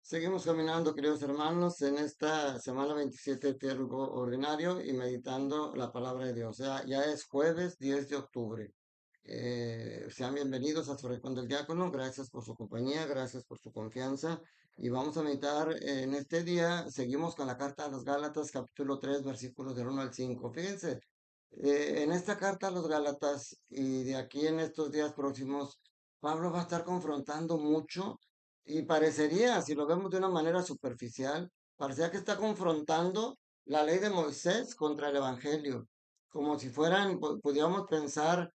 Seguimos caminando, queridos hermanos, en esta semana 27 de tiempo ordinario y meditando la palabra de Dios. Ya es jueves 10 de octubre. Sean bienvenidos a su Rincón del Diácono. Gracias por su compañía, gracias por su confianza. Y vamos a meditar en este día. Seguimos con la carta a los Gálatas, capítulo 3, versículos del 1 al 5. Fíjense, en esta carta a los Gálatas y de aquí en estos días próximos, Pablo va a estar confrontando mucho y parecería, si lo vemos de una manera superficial, parecía que está confrontando la ley de Moisés contra el Evangelio, como si fueran, pudiéramos pensar,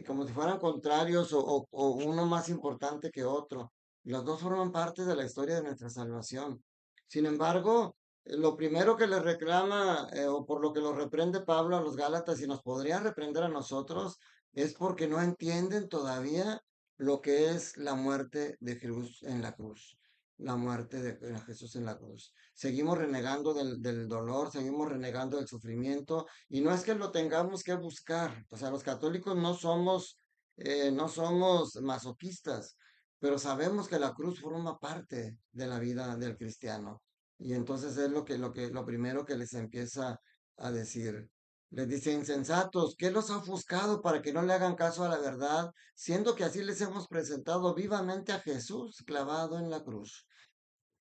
como si fueran contrarios o uno más importante que otro. Los dos forman parte de la historia de nuestra salvación. Sin embargo, lo primero que le reclama o por lo que lo reprende Pablo a los Gálatas y nos podría reprender a nosotros es porque no entienden todavía lo que es la muerte de Jesús en la cruz, la muerte de Jesús en la cruz. Seguimos renegando del dolor, seguimos renegando del sufrimiento y no es que lo tengamos que buscar, o sea, los católicos no somos masoquistas, pero sabemos que la cruz forma parte de la vida del cristiano. Y entonces es lo primero que les empieza a decir. Les dice, insensatos, ¿qué los ha ofuscado para que no le hagan caso a la verdad, siendo que así les hemos presentado vivamente a Jesús clavado en la cruz?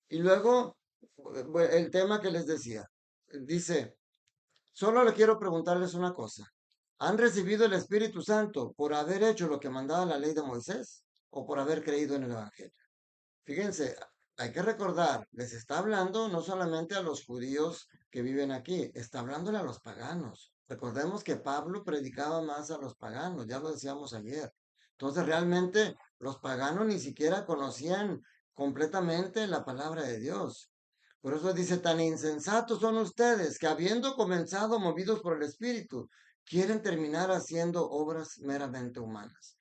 Y luego, el tema que les decía, dice, solo le quiero preguntarles una cosa. ¿Han recibido el Espíritu Santo por haber hecho lo que mandaba la ley de Moisés o por haber creído en el Evangelio? Fíjense, hay que recordar, les está hablando no solamente a los judíos que viven aquí, está hablándole a los paganos. Recordemos que Pablo predicaba más a los paganos, ya lo decíamos ayer. Entonces realmente los paganos ni siquiera conocían completamente la palabra de Dios. Por eso dice, tan insensatos son ustedes que habiendo comenzado movidos por el Espíritu, quieren terminar haciendo obras meramente humanas.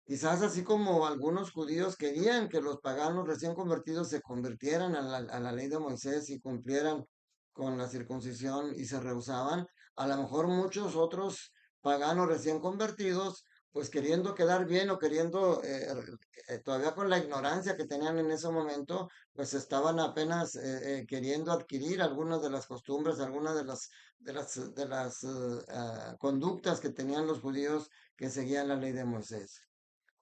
Quizás así como algunos judíos querían que los paganos recién convertidos se convirtieran a la ley de Moisés y cumplieran con la circuncisión y se rehusaban, a lo mejor muchos otros paganos recién convertidos, pues queriendo quedar bien o queriendo, todavía con la ignorancia que tenían en ese momento, pues estaban apenas queriendo adquirir algunas de las costumbres, algunas de las conductas que tenían los judíos que seguían la ley de Moisés.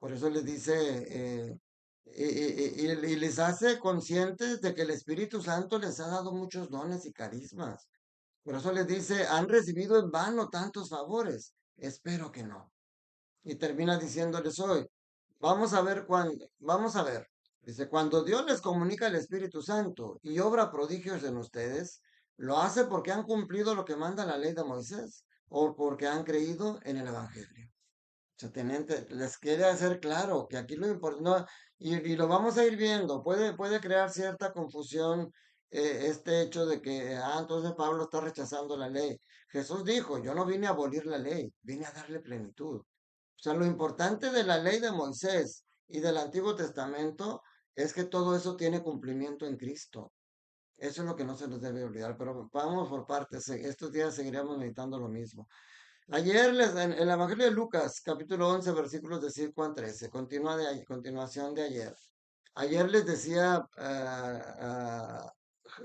Por eso les dice, y les hace conscientes de que el Espíritu Santo les ha dado muchos dones y carismas. Por eso les dice, han recibido en vano tantos favores. Espero que no. Y termina diciéndoles hoy, vamos a ver. Dice, cuando Dios les comunica el Espíritu Santo y obra prodigios en ustedes, lo hace porque han cumplido lo que manda la ley de Moisés o porque han creído en el Evangelio. Sea, teniente, les quiere hacer claro que aquí lo importante, no, y lo vamos a ir viendo, puede crear cierta confusión este hecho de que, entonces Pablo está rechazando la ley. Jesús dijo, yo no vine a abolir la ley, vine a darle plenitud. O sea, lo importante de la ley de Moisés y del Antiguo Testamento es que todo eso tiene cumplimiento en Cristo. Eso es lo que no se nos debe olvidar, pero vamos por partes, estos días seguiremos meditando lo mismo. Ayer en el Evangelio de Lucas, capítulo 11 versículos de 5 al 13, continuación de ayer. Ayer les decía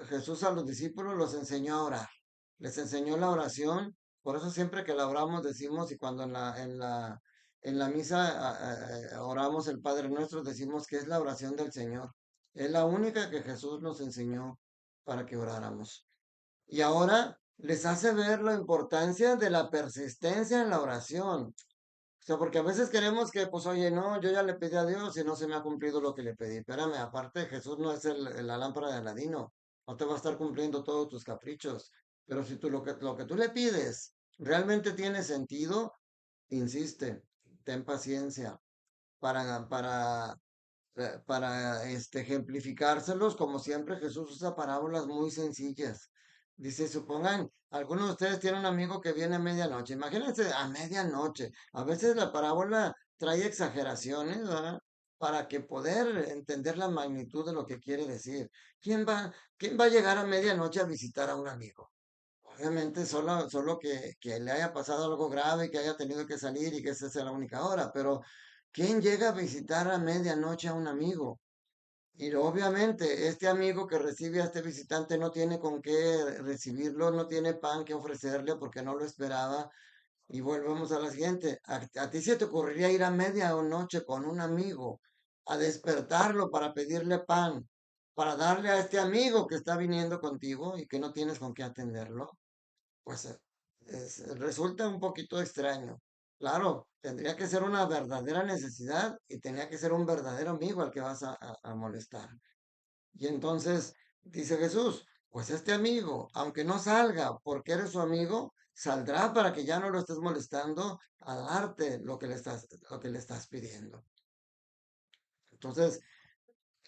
Jesús a los discípulos, los enseñó a orar. Les enseñó la oración. Por eso siempre que la oramos decimos, y cuando en la misa oramos el Padre Nuestro, decimos que es la oración del Señor. Es la única que Jesús nos enseñó para que oráramos. Y ahora les hace ver la importancia de la persistencia en la oración. O sea, porque a veces queremos que, pues, oye, no, yo ya le pedí a Dios y no se me ha cumplido lo que le pedí. Espérame, aparte, Jesús no es la lámpara de Aladino. No te va a estar cumpliendo todos tus caprichos. Pero si tú lo que tú le pides realmente tiene sentido, insiste, ten paciencia para ejemplificárselos, como siempre Jesús usa parábolas muy sencillas. Dice, supongan, algunos de ustedes tienen un amigo que viene a medianoche. Imagínense a medianoche. A veces la parábola trae exageraciones, ¿verdad? Para que poder entender la magnitud de lo que quiere decir. ¿Quién va a llegar a medianoche a visitar a un amigo? Obviamente solo que le haya pasado algo grave, que haya tenido que salir y que esa sea la única hora, pero ¿quién llega a visitar a medianoche a un amigo? Y obviamente este amigo que recibe a este visitante no tiene con qué recibirlo, no tiene pan que ofrecerle porque no lo esperaba. Y volvemos a la siguiente. A ti se te ocurriría ir a media noche con un amigo a despertarlo para pedirle pan, para darle a este amigo que está viniendo contigo y que no tienes con qué atenderlo. Pues resulta un poquito extraño. Claro, tendría que ser una verdadera necesidad y tenía que ser un verdadero amigo al que vas a molestar. Y entonces dice Jesús, pues este amigo, aunque no salga porque eres su amigo, saldrá para que ya no lo estés molestando a darte lo que le estás pidiendo. Entonces,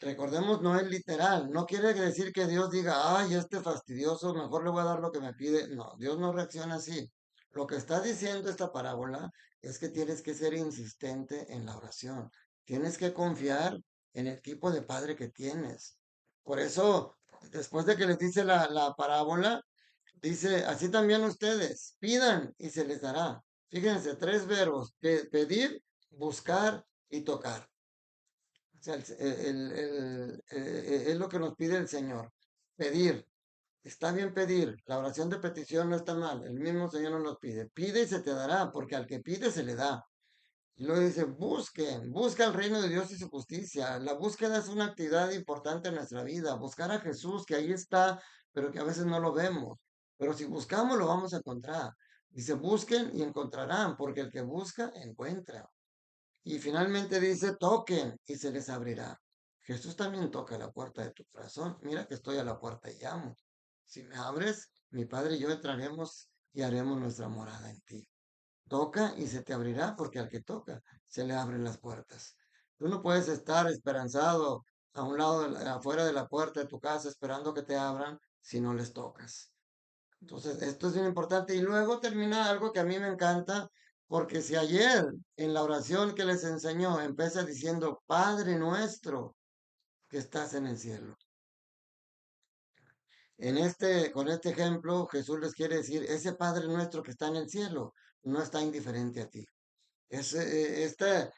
recordemos, no es literal, no quiere decir que Dios diga, ay, este fastidioso, mejor le voy a dar lo que me pide. No, Dios no reacciona así. Lo que está diciendo esta parábola es que tienes que ser insistente en la oración. Tienes que confiar en el tipo de padre que tienes. Por eso, después de que les dice la parábola, dice, así también ustedes, pidan y se les dará. Fíjense, tres verbos, pedir, buscar y tocar. O sea, es lo que nos pide el Señor. Pedir. Está bien pedir. La oración de petición no está mal. El mismo Señor nos lo pide. Pide y se te dará, porque al que pide se le da. Y luego dice, busquen, busca el reino de Dios y su justicia. La búsqueda es una actividad importante en nuestra vida. Buscar a Jesús, que ahí está, pero que a veces no lo vemos. Pero si buscamos, lo vamos a encontrar. Dice, busquen y encontrarán, porque el que busca, encuentra. Y finalmente dice, toquen y se les abrirá. Jesús también toca la puerta de tu corazón. Mira que estoy a la puerta y llamo. Si me abres, mi Padre y yo entraremos y haremos nuestra morada en ti. Toca y se te abrirá porque al que toca se le abren las puertas. Tú no puedes estar esperanzado a un lado, afuera de la puerta de tu casa esperando que te abran si no les tocas. Entonces, esto es bien importante. Y luego termina algo que a mí me encanta, porque si ayer en la oración que les enseñó empieza diciendo, Padre nuestro que estás en el cielo. Con este ejemplo, Jesús les quiere decir, ese Padre nuestro que está en el cielo no está indiferente a ti. Esta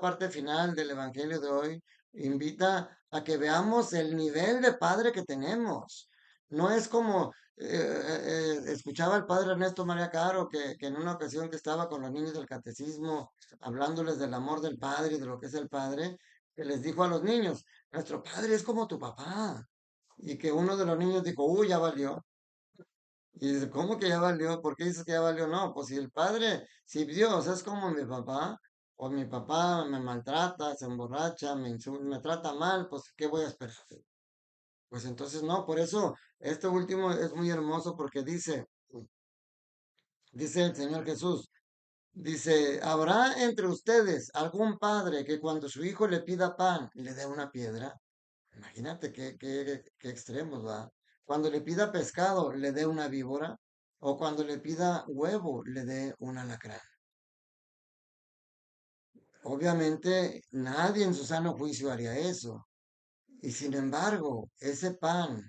parte final del Evangelio de hoy invita a que veamos el nivel de padre que tenemos. No es como escuchaba el padre Ernesto María Caro que en una ocasión que estaba con los niños del catecismo hablándoles del amor del padre y de lo que es el padre, que les dijo a los niños, nuestro padre es como tu papá. Y que uno de los niños dijo, uy, ya valió. Y dice, ¿cómo que ya valió? ¿Por qué dices que ya valió? No, pues si el padre, si Dios es como mi papá, o mi papá me maltrata, se emborracha, me insulta, me trata mal, pues ¿qué voy a esperar? Pues entonces no, por eso este último es muy hermoso porque dice el Señor Jesús, dice, ¿habrá entre ustedes algún padre que cuando su hijo le pida pan le dé una piedra? Imagínate qué extremos va. Cuando le pida pescado, le dé una víbora. O cuando le pida huevo, le dé un alacrán. Obviamente, nadie en su sano juicio haría eso. Y sin embargo, ese pan,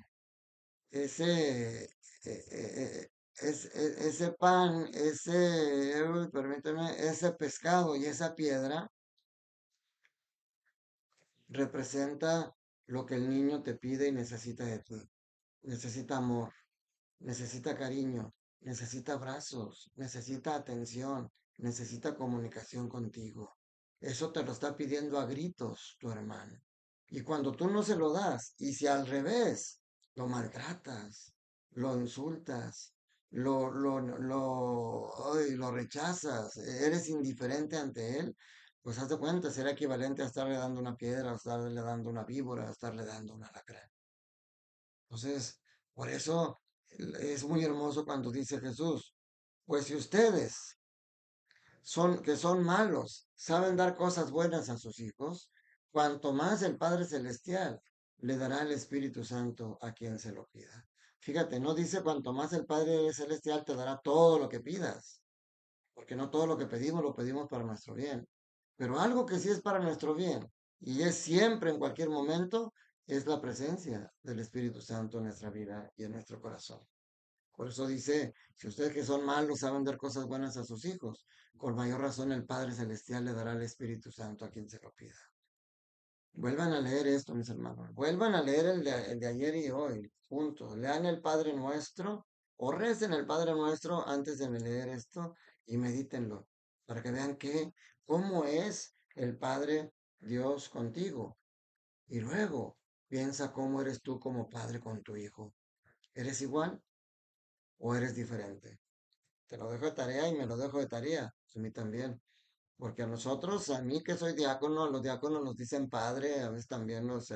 ese, ese pan, uy, permíteme, ese pescado y esa piedra representa lo que el niño te pide y necesita de ti. Necesita amor. Necesita cariño, necesita abrazos, necesita atención, necesita comunicación contigo. Eso te lo está pidiendo a gritos tu hermano. Y cuando tú no se lo das, y si al revés, lo maltratas, lo insultas, lo rechazas, eres indiferente ante él, pues haz de cuenta, será equivalente a estarle dando una piedra, a estarle dando una víbora, a estarle dando una alacrán. Entonces, por eso es muy hermoso cuando dice Jesús, pues si ustedes que son malos, saben dar cosas buenas a sus hijos, cuanto más el Padre Celestial le dará el Espíritu Santo a quien se lo pida. Fíjate, no dice cuanto más el Padre Celestial te dará todo lo que pidas, porque no todo lo que pedimos lo pedimos para nuestro bien, pero algo que sí es para nuestro bien y es siempre en cualquier momento es la presencia del Espíritu Santo en nuestra vida y en nuestro corazón. Por eso dice, si ustedes que son malos saben dar cosas buenas a sus hijos, con mayor razón el Padre Celestial le dará el Espíritu Santo a quien se lo pida. Vuelvan a leer esto, mis hermanos. Vuelvan a leer el de ayer y hoy, juntos. Lean el Padre Nuestro o recen el Padre Nuestro antes de leer esto y medítenlo para que vean cómo es el Padre Dios contigo. Y luego piensa cómo eres tú como padre con tu hijo. ¿Eres igual o eres diferente? Te lo dejo de tarea y me lo dejo de tarea. A mí también. Porque a nosotros, a mí que soy diácono, los diáconos nos dicen padre, a veces también los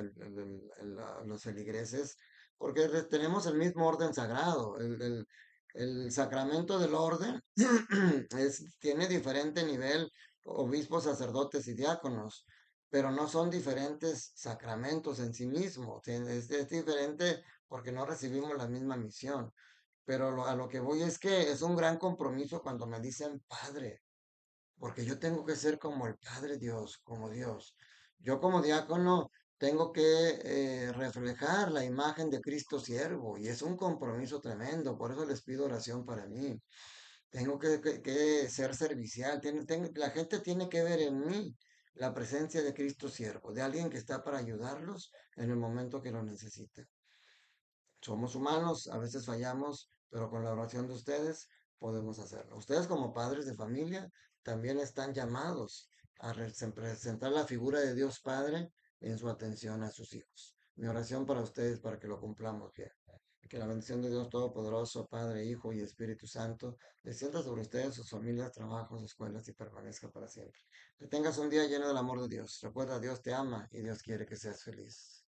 feligreses, porque tenemos el mismo orden sagrado. El sacramento del orden tiene diferente nivel, obispos, sacerdotes y diáconos, pero no son diferentes sacramentos en sí mismos. Es diferente porque no recibimos la misma misión. Pero a lo que voy es que es un gran compromiso cuando me dicen padre porque yo tengo que ser como el Padre Dios, como Dios. Yo como diácono tengo que reflejar la imagen de Cristo siervo y es un compromiso tremendo, por eso les pido oración para mí. Tengo que ser servicial, la gente tiene que ver en mí la presencia de Cristo siervo, de alguien que está para ayudarlos en el momento que lo necesite. Somos humanos, a veces fallamos, pero con la oración de ustedes podemos hacerlo. Ustedes como padres de familia también están llamados a representar la figura de Dios Padre en su atención a sus hijos. Mi oración para ustedes para que lo cumplamos bien. Que la bendición de Dios Todopoderoso, Padre, Hijo y Espíritu Santo, descienda sobre ustedes, sus familias, trabajos, escuelas y permanezca para siempre. Que tengas un día lleno del amor de Dios. Recuerda, Dios te ama y Dios quiere que seas feliz.